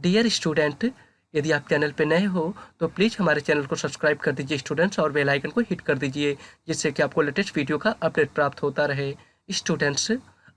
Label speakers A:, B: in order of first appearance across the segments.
A: Dear student, यदि आप channel पर नए हो तो प्लीज़ हमारे चैनल को सब्सक्राइब कर दीजिए स्टूडेंट्स, और बेल आइकन को हिट कर दीजिए जिससे कि आपको लेटेस्ट वीडियो का अपडेट प्राप्त होता रहे। स्टूडेंट्स,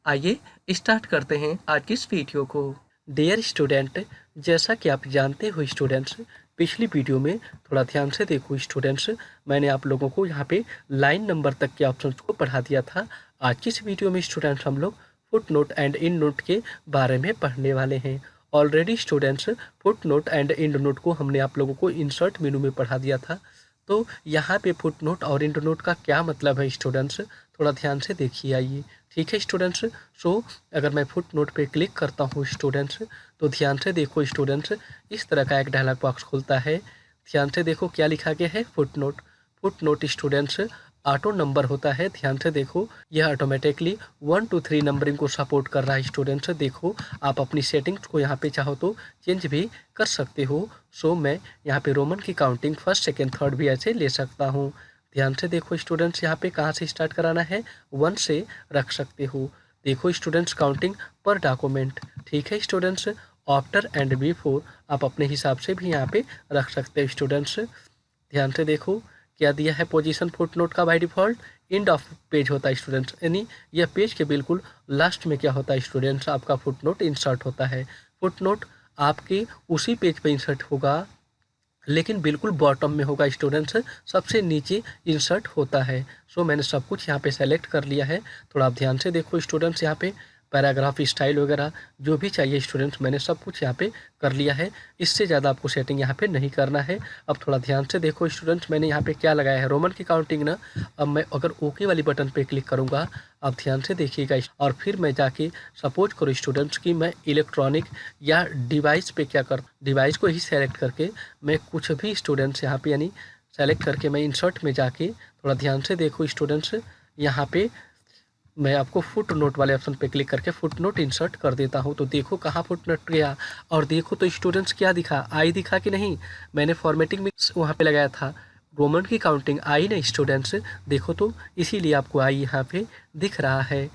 A: आइए स्टार्ट करते हैं आज की इस वीडियो को। डियर स्टूडेंट, जैसा कि आप जानते हो स्टूडेंट्स, पिछली वीडियो में थोड़ा ध्यान से देखो स्टूडेंट्स, मैंने आप लोगों को यहाँ पे लाइन नंबर तक के ऑप्शंस को पढ़ा दिया था। आज की इस वीडियो में स्टूडेंट्स हम लोग footnote and endnote के बारे में पढ़ने वाले हैं। Already students footnote and endnote को हमने आप लोगों को इंसर्ट मेनू में पढ़ा दिया था। तो यहाँ पे फुट नोट और इंड नोट का क्या मतलब है स्टूडेंट्स, थोड़ा ध्यान से देखिए आइए। ठीक है स्टूडेंट्स, सो अगर मैं फुट नोट पे क्लिक करता हूँ स्टूडेंट्स, तो ध्यान से देखो स्टूडेंट्स, इस तरह का एक डायलॉग बॉक्स खुलता है। ध्यान से देखो क्या लिखा गया है, foot note. Foot note students auto number होता है। ध्यान से देखो, यह ऑटोमेटिकली 1 to 3 नंबरिंग को सपोर्ट कर रहा है स्टूडेंट्स। देखो, आप अपनी सेटिंग्स को यहाँ पे चाहो तो चेंज भी कर सकते हो। सो मैं यहाँ पे रोमन की काउंटिंग फर्स्ट सेकेंड थर्ड भी ऐसे ले सकता हूँ। ध्यान से देखो स्टूडेंट्स, यहाँ पे कहाँ से स्टार्ट कराना है, 1 से रख सकते हो। देखो स्टूडेंट्स, काउंटिंग पर डॉक्यूमेंट। ठीक है स्टूडेंट्स, आफ्टर एंड बिफोर आप अपने हिसाब से भी यहाँ पे रख सकते हो स्टूडेंट्स। ध्यान से देखो क्या दिया है, पोजीशन फुट नोट का by default end of page होता है स्टूडेंट्स, यानी यह पेज के बिल्कुल लास्ट में क्या होता है स्टूडेंट्स, आपका फुट नोट इंसर्ट होता है। फुट नोट आपके उसी पेज पे इंसर्ट होगा, लेकिन बिल्कुल बॉटम में होगा स्टूडेंट्स, सबसे नीचे इंसर्ट होता है। सो मैंने सब कुछ यहाँ पे सेलेक्ट कर लिया है। थोड़ा आप ध्यान से देखो स्टूडेंट्स, यहाँ पे पैराग्राफ स्टाइल वगैरह जो भी चाहिए स्टूडेंट्स, मैंने सब कुछ यहाँ पे कर लिया है। इससे ज़्यादा आपको सेटिंग यहाँ पे नहीं करना है। अब थोड़ा ध्यान से देखो स्टूडेंट्स, मैंने यहाँ पे क्या लगाया है, रोमन की काउंटिंग ना। अब मैं अगर ओके वाली बटन पे क्लिक करूँगा, अब ध्यान से देखिएगा, और फिर मैं जाके सपोज करो स्टूडेंट्स कि मैं इलेक्ट्रॉनिक या डिवाइस पे क्या कर, डिवाइस को ही सेलेक्ट करके मैं कुछ भी स्टूडेंट्स यहाँ पे यानी सेलेक्ट करके मैं इंसर्ट में जाके, थोड़ा ध्यान से देखो स्टूडेंट्स, यहाँ पे मैं आपको फुट नोट वाले ऑप्शन पे क्लिक करके फुट नोट इंसर्ट कर देता हूँ। तो देखो कहाँ फुट नोट गया, और देखो तो स्टूडेंट्स क्या दिखा, आई दिखा कि नहीं। मैंने फॉर्मेटिंग में वहाँ पे लगाया था रोमन की काउंटिंग आई ना स्टूडेंट्स, देखो तो इसीलिए आपको आई यहाँ पे दिख रहा है।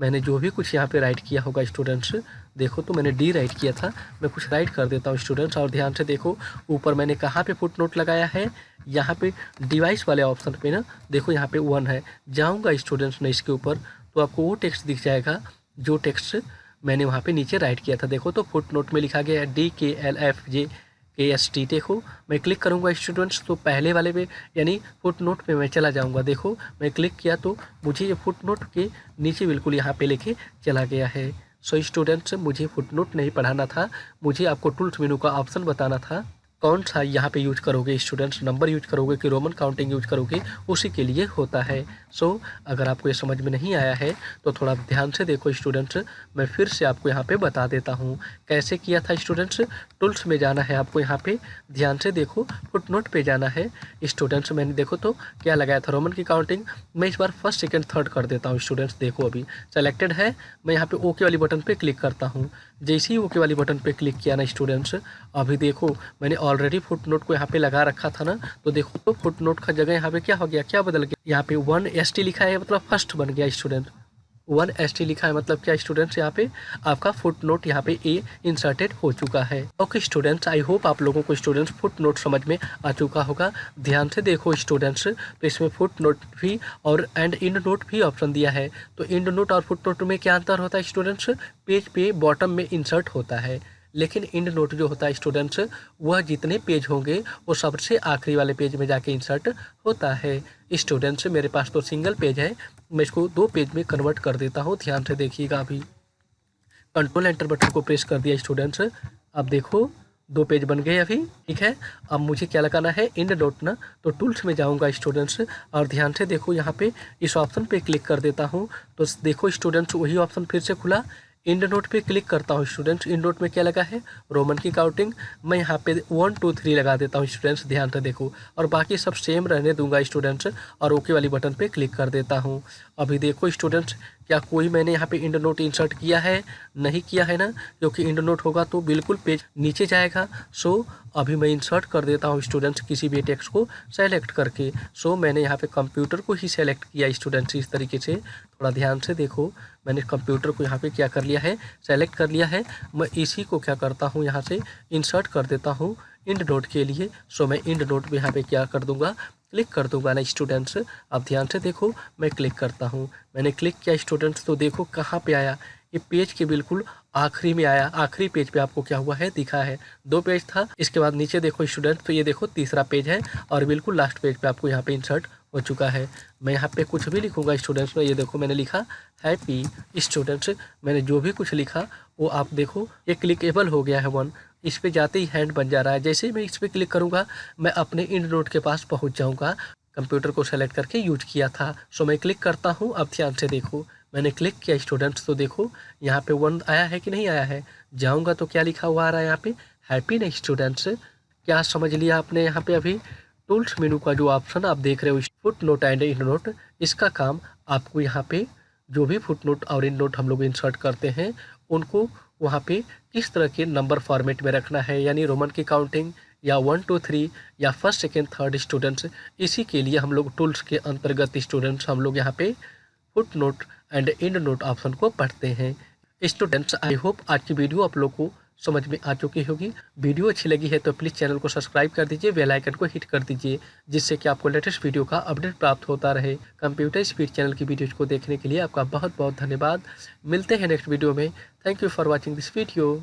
A: मैंने जो भी कुछ यहाँ पे राइट किया होगा स्टूडेंट्स, देखो तो मैंने डी राइट किया था, मैं कुछ राइट कर देता हूँ स्टूडेंट्स। और ध्यान से देखो ऊपर मैंने कहाँ पे फुट नोट लगाया है, यहाँ पे डिवाइस वाले ऑप्शन पे ना, देखो यहाँ पे 1 है। जाऊँगा स्टूडेंट्स मैं इसके ऊपर, तो आपको वो टेक्स्ट दिख जाएगा जो टेक्स्ट मैंने वहाँ पे नीचे राइट किया था। देखो तो फुट नोट में लिखा गया है DKLFJKST। देखो मैं क्लिक करूँगा स्टूडेंट्स, तो पहले वाले पे यानी फुट नोट पे मैं चला जाऊँगा। देखो मैं क्लिक किया तो मुझे ये फुट नोट के नीचे बिल्कुल यहाँ पे लेके चला गया है। सो स्टूडेंट्स, मुझे फुट नोट नहीं पढ़ाना था, मुझे आपको टूल्स मेनू का ऑप्शन बताना था कौन सा यहाँ पे यूज करोगे स्टूडेंट्स, नंबर यूज करोगे कि रोमन काउंटिंग यूज करोगे, उसी के लिए होता है। सो अगर आपको ये समझ में नहीं आया है तो थोड़ा ध्यान से देखो स्टूडेंट्स, मैं फिर से आपको यहाँ पे बता देता हूँ कैसे किया था स्टूडेंट्स। टूल्स में जाना है आपको, यहाँ पे ध्यान से देखो, फुट नोट पे जाना है स्टूडेंट्स। मैंने देखो तो क्या लगाया था, रोमन की काउंटिंग। मैं इस बार फर्स्ट सेकेंड थर्ड कर देता हूँ स्टूडेंट्स। देखो अभी सेलेक्टेड है, मैं यहाँ पे ओके वाली बटन पे क्लिक करता हूँ। जैसे ही ओके वाली बटन पे क्लिक किया ना स्टूडेंट्स, अभी देखो मैंने ऑलरेडी फुट नोट को यहाँ पे लगा रखा था ना, तो देखो तो फुट नोट का जगह यहाँ पे क्या हो गया, क्या बदल गया, यहाँ पे 1ST लिखा है, मतलब फर्स्ट बन गया स्टूडेंट। 1ST लिखा है मतलब क्या स्टूडेंट्स, यहाँ पे आपका फुट नोट यहाँ पे ए इंसर्टेड हो चुका है। ओके स्टूडेंट्स, आई होप आप लोगों को स्टूडेंट्स फुट नोट समझ में आ चुका होगा। ध्यान से देखो स्टूडेंट्स, तो इसमें फुट नोट भी और एंड इंड नोट भी ऑप्शन दिया है। तो इंड नोट और फुट नोट में क्या अंतर होता है स्टूडेंट्स, पेज पे बॉटम में इंसर्ट होता है, लेकिन इंड नोट जो होता है स्टूडेंट्स, वह जितने पेज होंगे वो सबसे आखिरी वाले पेज में जाके इंसर्ट होता है। स्टूडेंट्स, मेरे पास तो सिंगल पेज है, मैं इसको 2 पेज में कन्वर्ट कर देता हूँ। ध्यान से देखिएगा, अभी कंट्रोल एंटर बटन को प्रेस कर दिया स्टूडेंट्स, अब देखो 2 पेज बन गए अभी। ठीक है, अब मुझे क्या लगाना है, इंड नोट ना, तो टूल्स में जाऊंगा स्टूडेंट्स, और ध्यान से देखो यहाँ पे इस ऑप्शन पे क्लिक कर देता हूँ। तो देखो स्टूडेंट्स, वही ऑप्शन फिर से खुला, इंड नोट पे क्लिक करता हूँ स्टूडेंट्स। इंड नोट में क्या लगा है, रोमन की काउंटिंग। मैं यहाँ पे 1 2 3 लगा देता हूँ स्टूडेंट्स, ध्यान से देखो, और बाकी सब सेम रहने दूंगा स्टूडेंट्स, और ओके वाली बटन पे क्लिक कर देता हूँ। अभी देखो स्टूडेंट्स, क्या कोई मैंने यहाँ पे इंड नोट इंसर्ट किया है, नहीं किया है ना, क्योंकि इंड नोट होगा तो बिल्कुल पेज नीचे जाएगा। सो अभी मैं इंसर्ट कर देता हूँ स्टूडेंट्स किसी भी टेक्स्ट को सेलेक्ट करके। सो मैंने यहाँ पे कंप्यूटर को ही सेलेक्ट किया स्टूडेंट्स इस तरीके से। थोड़ा ध्यान से देखो, मैंने कंप्यूटर को यहाँ पे क्या कर लिया है, सेलेक्ट कर लिया है। मैं इसी को क्या करता हूँ, यहाँ से इंसर्ट कर देता हूँ एंड नोट के लिए। सो मैं एंड नोट में यहाँ पे क्या कर दूंगा, क्लिक कर दूंगा ना स्टूडेंट्स। अब ध्यान से देखो, मैं क्लिक करता हूँ, मैंने क्लिक किया स्टूडेंट्स, तो देखो कहाँ पे आया, ये पेज के बिल्कुल आखिरी में आया। आखिरी पेज पे आपको क्या हुआ है, दिखा है। 2 पेज था, इसके बाद नीचे देखो स्टूडेंट, तो ये देखो तीसरा पेज है और बिल्कुल लास्ट पेज पे आपको यहाँ पे इंसर्ट हो चुका है। मैं यहाँ पे कुछ भी लिखूंगा स्टूडेंट्स में, ये देखो मैंने लिखा हैप्पी स्टूडेंट्स। मैंने जो भी कुछ लिखा वो आप देखो ये क्लिकेबल हो गया है 1। इस पे जाते ही हैंड बन जा रहा है। जैसे ही मैं इस पे क्लिक करूँगा मैं अपने एंड नोट के पास पहुँच जाऊँगा। कंप्यूटर को सेलेक्ट करके यूज किया था। सो मैं क्लिक करता हूँ। अब ध्यान से देखो, मैंने क्लिक किया स्टूडेंट्स, तो देखो यहाँ पे 1 आया है कि नहीं आया है। जाऊँगा तो क्या लिखा हुआ आ रहा है यहाँ पे, हैप्पी ना स्टूडेंट्स। क्या समझ लिया आपने यहाँ पे अभी। टूल्स मेनू का जो ऑप्शन आप देख रहे हो foot note and and note, इसका काम आपको यहाँ पे जो भी फुट नोट और एंड नोट हम लोग इंसर्ट करते हैं उनको वहाँ पे किस तरह के नंबर फॉर्मेट में रखना है, यानी रोमन की काउंटिंग या 1 2 3 या फर्स्ट सेकेंड थर्ड स्टूडेंट्स। इसी के लिए हम लोग टूल्स के अंतर्गत स्टूडेंट्स हम लोग यहाँ पे foot note and and note option को पढ़ते हैं। स्टूडेंट्स आई होप आज की वीडियो आप लोग को समझ में आ चुकी होगी। वीडियो अच्छी लगी है तो प्लीज़ चैनल को सब्सक्राइब कर दीजिए, बेल आइकन को हिट कर दीजिए, जिससे कि आपको लेटेस्ट वीडियो का अपडेट प्राप्त होता रहे। कंप्यूटर स्पीड चैनल की वीडियोज को देखने के लिए आपका बहुत बहुत धन्यवाद। मिलते हैं नेक्स्ट वीडियो में। Thank you for watching this video.